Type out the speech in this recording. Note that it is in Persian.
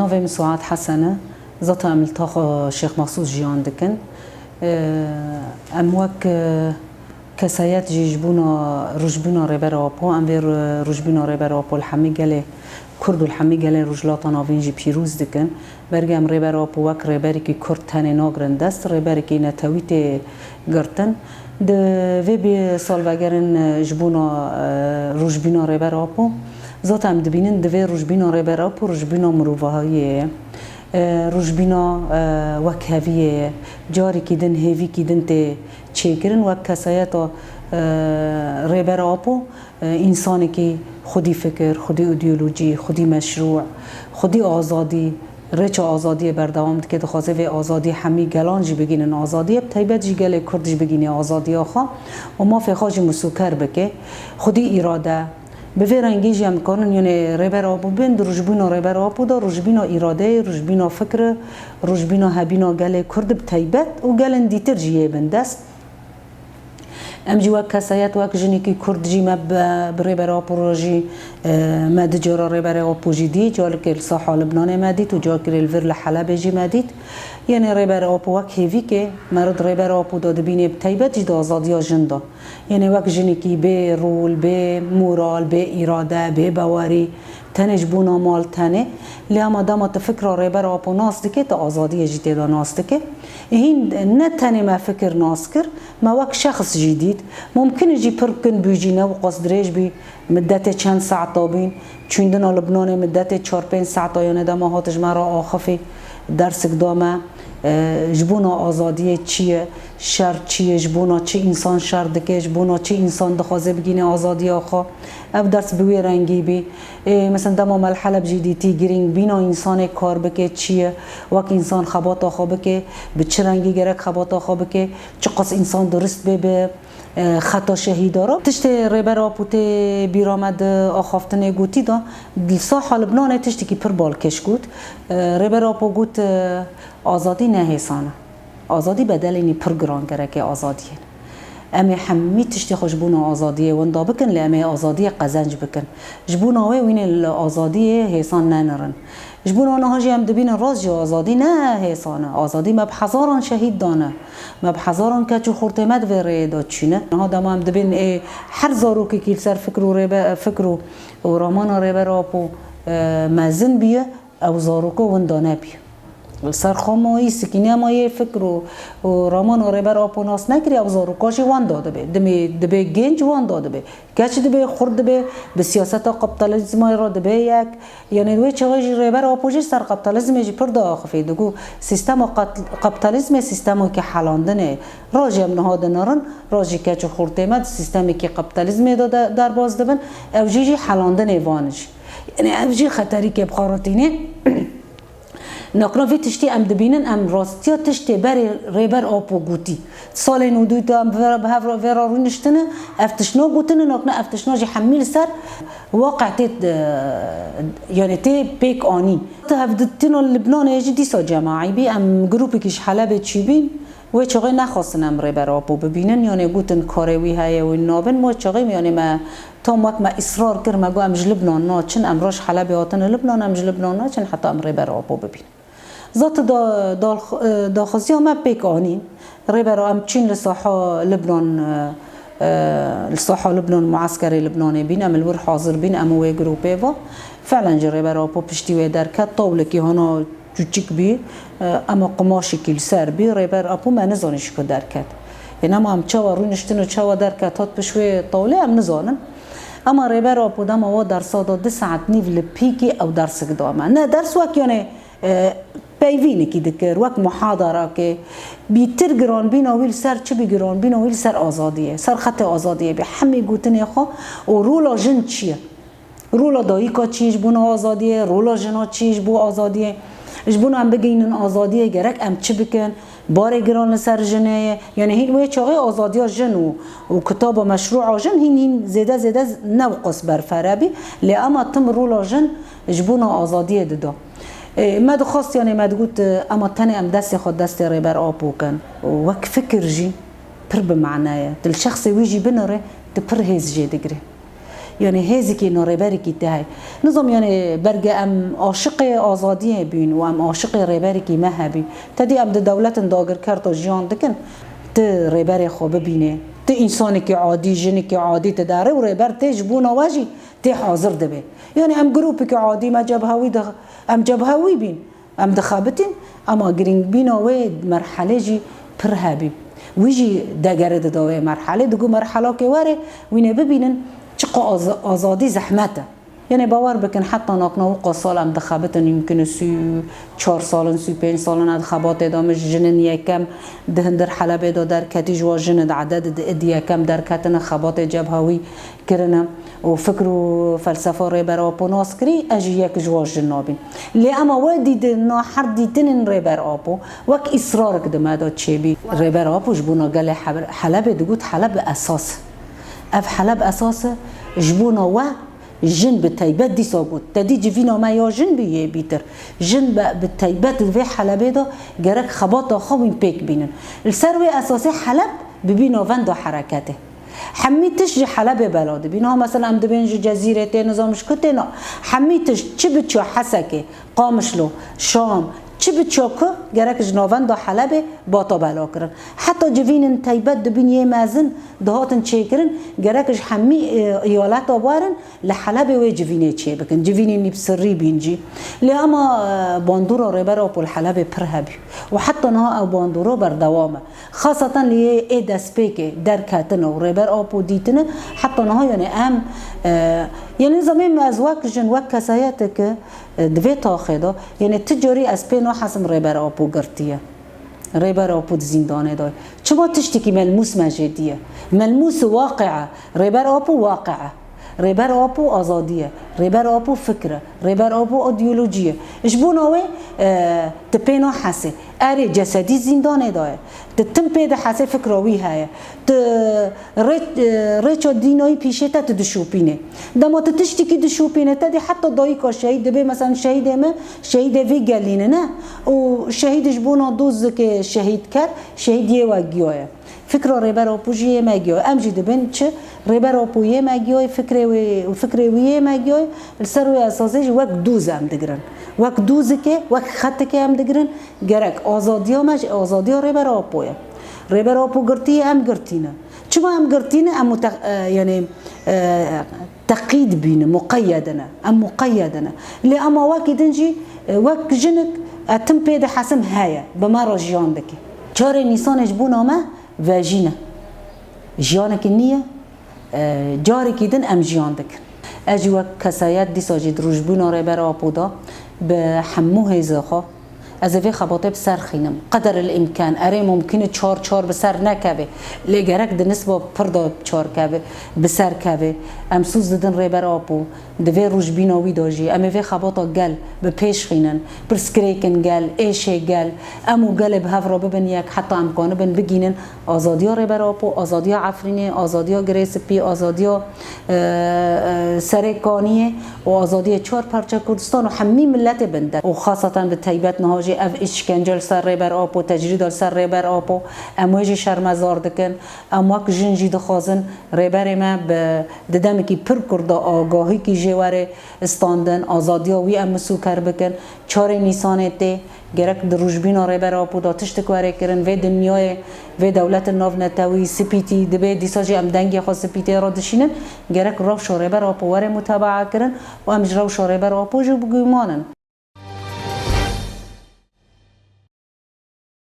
ناویم سعاد حسنه ذات عملتا شیخ مخصوص جیان دکن ام وک کسایت جیجبونا رجبونا ربر آپو ام ویر رجبونا ربر آپو الحمی گله کرد الحمی گله رجلاتا ناوین جی پیروز دکن برگم ربر آپو وک ربری که کرد تنه ناگرن دست ربری که نتویت گرتن ده وی بی سالوگرن جبونا رجبونا ربر آپو ذات هم دبینن دوی رجبونا ربر آپو رجبونا مروفهاییه رجبینا وک هویه جاری کدن هوی کدن ته چیکرن وک کسایت ریبر آپو انسانی که خودی فکر خودی ایدئولوژی خودی مشروع خودی آزادی رچ آزادی بردوام که دخواسته و آزادی همی گلان جی بگینن آزادی تایبت جی گله کردش بگینه آزادی آخا و ما فخاج مسوکر بکه خودی اراده به رنگی جمع کنن یعنی ربر آبو بند رجبینا ربر آبو دا رجبینا اراده رجبینا فکر رجبینا هبینا گله کرد بتایبت و گلن دیتر جیه بندست ام جی وک کسایت وک جنی کی کرد جی مب بربر آبو راجی مد جرا ربر آبو جدی جال که صحه لبنان مدید و جال که الور لحلب جی مدید یعنی ربر آبو وک هیوی که مرد ربر آبو داد بینه بتایبت جد آزادی جندا یعنی وک جنی کی به رول به مورال به اراده به باوری تنش بونا مال تنه لیام آدم تفکر ربر آبو ناس دکه تا آزادی جدی دا ناس دکه این نه تنه ما فکر ناس کر ما وک شخص جدید ممکن جی پرکن بیجینه و قصدریش بی مدت چند ساعت بین چندنا لبنان مدت 4-5 ساعت یا ندم هاتش مرا آخفی درس اقدامه جبونا آزادی چیه شر چیه جبونا چه انسان شر دکه جبونا چه انسان دخوازه بگینه آزادی آخا اف درس بوی رنگی بی مثلا دما ملحلب جدیدی گرینگ بینا انسان کار بکه چیه وک انسان خبات آخا بکه به چه رنگی گرک خبات آخا بکه چه قص انسان درست به خطا شهیدارا تشت ربر آپوت بیرامد آخافتن گوتی دا صاحب لبنان تشتی که پر بالکش گوت ربر آپو گوت آزادی نه حسانه آزادی بدل اینی پر گران گره که آزادیه امی حمی تشتی خوش بونا آزادیه وندا بکن لی آزادی قزنج بکن جبونا وین الآزادی حسان ننرن جبونا نهاجی هم دبین راز آزادی نه حسانه آزادی مبحضاران شهید دانه مبحضاران که چو خورتمت وره داد چینه نه دام هم دبین هر زارو که کیل سر فکر و رامان ربر آپو مزن بیه او زارو که وندانه بیه سرخامایی سکینه مایه فکر و رامان ربر آپو ناس نکری او زارو کاشی وان داده به دبی گنج وان داده به گچ دبی خورد به سیاست کاپیتالیسم را دبی یک یعنی دوی چهاجی ربر آپوجی سر کاپیتالیسم جی پر داخفی دگو سیستم کاپیتالیسم سیستمی که حلاندنه راجی هم نهاد نرن راجی که چه خورتمت سیستمی که کاپیتالیسم داده در باز دبن او جی حلاندنه وانش یعنی او جی خطری که بخاراتینه ناکنا تشتی ام دبینن ام راستیا تشتی بری ریبر آپو گوتی سال نودوی تا ام ورا رو نشتنه افتشنا گوتنه ناکنا افتشنا جی حمیل سر واقع تید یعنی تی پیک آنی تا هفدتنا لبنان یجی دیسا جماعی بی ام گروپی کش حلب چی بین و چاقی نخواستن ام ریبر آپو ببینن یعنی گوتن کاروی های و نابن ما چاقی یعنی ما تام وقت ما اصرار کرد ما گو ام لبنان ناچن ام راش حلب آتن لبنان ام لبنان ناچن حتی ام ریبر آپو ببین ذات داخوزی هم پیکانی ریبر ام چین لصحة لبنان معسكر لبناني بين ام الور حاضر بين ام وی گروپی و فعلا جی ریبر آپو پشتی وی درکت طاوله که هانا چوچک بی اما قماشی کل سر بی ریبر آپو ما نزانش که درکت این اما هم چاوا روی نشتن و چاوا درکت هات پشوی طاوله هم نزانن اما ریبر آپو دام و درس داد 2 ساعت نیو لپیکی او درس دامه نه درس وک یعنی پیوینی که دکر وقت محاضره که بیتر گران بین ویل سر چه بگران بین ویل سر آزادیه سر خط آزادیه به همه گوتنی خو و رولا جن چیه رولا دایی کا چیش بون آزادیه رولا جنا چیش بو آزادیه اجبون هم بگینن آزادیه گرک ام چه بکن بار گران سر جنه یعنی هین وی چاقی آزادی جن و کتاب مشروع جن هین زیده نوقص بر فرابی لی اما تم رولا جن اجبون آزادیه داده ما دخواست یعنی ما دقوت اما تاني ام دست خود دست ریبر آپو کن وک فکر جی پر بمعناه دل شخص ویجی بنره تپر هیز جی دگره يعني هزی که نربری کی ته نظام يعني برگ ام عاشق آزادی بین و ام عاشق ربری کی مهبی تدی ام دولت داگر کرد و جیان دکن ت ربر خوب بینه ت انسانی که عادی جنی که عادی تداره و ربر تج بونا واجی ت حاضر دبه يعني ام گروپی که عادی ما جبهوی ام جبهوی بین ام دخابتين اما گرینگ بینا و مرحله جی پر هبی ویجی دگرد داوی مرحله دگو مرحله که واره وینه ببینن چقا آزادی زحمته يعني باور بكن حتى ناقنا وقصال ام دخابتن يمكن سو 4 سالن سو 5 سالن دخابات دامش جنن يكم دهندر حلبه دا در كتي جوا جن عدد ادي يكم در كتن خبات جبهوي كرنا وفكر وفلسفه ريبر ابو ناسكري اجي يك جوا جنابين لي اما ودي دنا حردي تنن ريبر ابو وك اصرار قدما دا تشيبي ريبر ابو جبونا قال حلبه دغوت حلب اساس اف حلب اساس جبونا و جن بالتيبات دي صابوت تدي جفينا ما يا جن بيه بيتر جن بالتيبات في حلبه دا جرك خباطه خوين بيك بينن السروي اساسي حلب ببينو فندو حركاته حميتش حلب بلاد بينها مثلا ام دبنج جزيره نظامش كتنا حميتش تشبچو حسكه قامشلو شام چی بچوکه گرک جنوان دا حلب باتا بلا کرن حتی جوین تایبت دبینیه مازن دهاتن چه کرن گرکش همی ایالت آوارن لحلب و جوینه چه بکن جوینی نبسری بینجی لیاما باندورا ربر آپو الحلب پرهبی و حتی نه او باندورا بر دوامه خاصتا لیه ای دسپیکه در کتن و ربر آپو دیتنه حتی نه یعنی ام يعني زمان ما أزواج جن وكساياتك دویت آخدا يعني تجاری از پی نحسم ربر آپو گرتیه ربر آپو زندانه دای چما تشتکی ملموس مجدیه ملموس واقعه ربر آپو واقعه ربر آپو آزادیه ربر آپو فکره ربر آپو ایدئولوژیه اشبوناوی تپینا حسه اری جسدی زندانه دای تتم پیدا حسه فکراوی هایه ت ریچو دینایی پیشه تا تدشوپینه دما تشتکی دشوپینه تدی حتی دایی که شهید به مثلا شهید ما شهید وی گلینه نه و شهیدش بونا دوز که شهید کرد شهیدیه و گیاه فکر ربر آپوجیه مگیای امجی دبن چه ربر آپویه مگیای فکر ویه مگیای السروی اساسیش وقت دوز هم دگرن وقت دوز که وقت خط که هم دگرن گرک آزادی ها مج آزادی ها ربر آپویه ربر آپو گرتیه هم گرتینه چما هم گرتینه هم يعني تقييد بين مقيدنا ام مقيدنا اللي اما وقت دنجي وقت جنك اتم بيد حسم هايا بمره جيان دكي چار نيسان جبونا ما واجينا جيانك النية جاري كيدن ام جيان دكن اجي وقت كسايات دي ساجد رجبونا ربر آپودا بحموه زخا از وی خباطه بسر خینم قدر الامکان اره ممکنه 4 بسر نکوه لگرک دنس با پردا 4 کوه بسر کوه امسوز ددن ربر آپو دوی روش بیناوی داجی اما وی خباطه گل به پیش خینن پرسکریکن گل ایشه گل امو گل به هفرا ببن یک حتی امکانه بن بگینن آزادی ربر آپو آزادی عفرینه آزادی گریسپی آزادی سرکانیه و آزادی 4 پرچه کردستان و همه ملت بنده و خاصتا به طیبت نهاجی اف اشکنجل سر ربر آپو تجرید سر ربر آپو امواجی شرمزار دکن امواک جنجی دخوازن ربر ما ددم کی پر کرده آگاهی کی جواره استاندن آزادی وی ام سوکر بکن 4 نیسان ته گرک دروژبین ربر آپو داتش تکواره کرن و دنیای و دولت ناو نتاوی سپیتی دبی دیساجی ام دنگی خاص سپیتی را دشینن گرک راو شربر آپو وره متابعه کرن و ام جراو شربر آپو جو بگویمانن